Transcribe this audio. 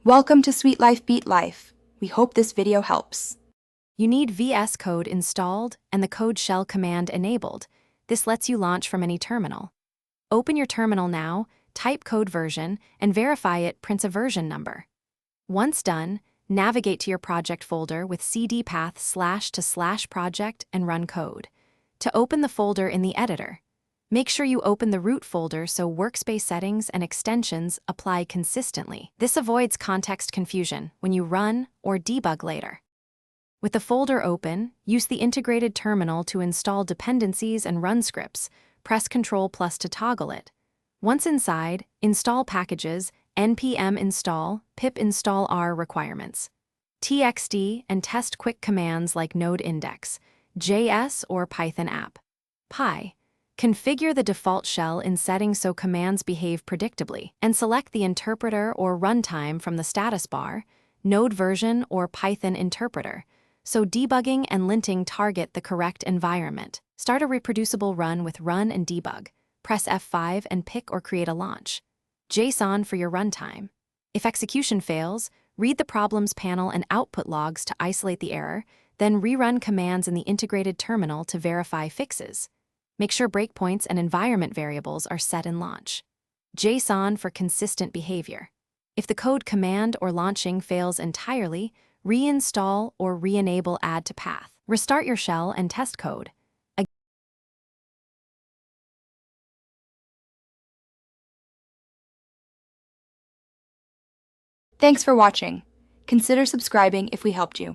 Welcome to Sweet Life Beat Life. We hope this video helps. You need VSCode installed and the code shell command enabled. This lets you launch from any terminal. Open your terminal now, type code version, and verify it prints a version number. Once done, navigate to your project folder with cd path /to/project and run code. To open the folder in the editor, make sure you open the root folder so workspace settings and extensions apply consistently. This avoids context confusion when you run or debug later. With the folder open, use the integrated terminal to install dependencies and run scripts. Press Ctrl+ to toggle it. Once inside, install packages, npm install, pip install r requirements. txd and test quick commands like node index, JS or Python app. Py. Configure the default shell in settings so commands behave predictably, and select the interpreter or runtime from the status bar, node version or Python interpreter, so debugging and linting target the correct environment. Start a reproducible run with run and debug. Press F5 and pick or create a launch. JSON for your runtime. If execution fails, read the problems panel and output logs to isolate the error, then rerun commands in the integrated terminal to verify fixes. Make sure breakpoints and environment variables are set in launch. JSON for consistent behavior. If the code command or launching fails entirely, reinstall or re-enable add to path. Restart your shell and test code. Thanks for watching. Consider subscribing if we helped you.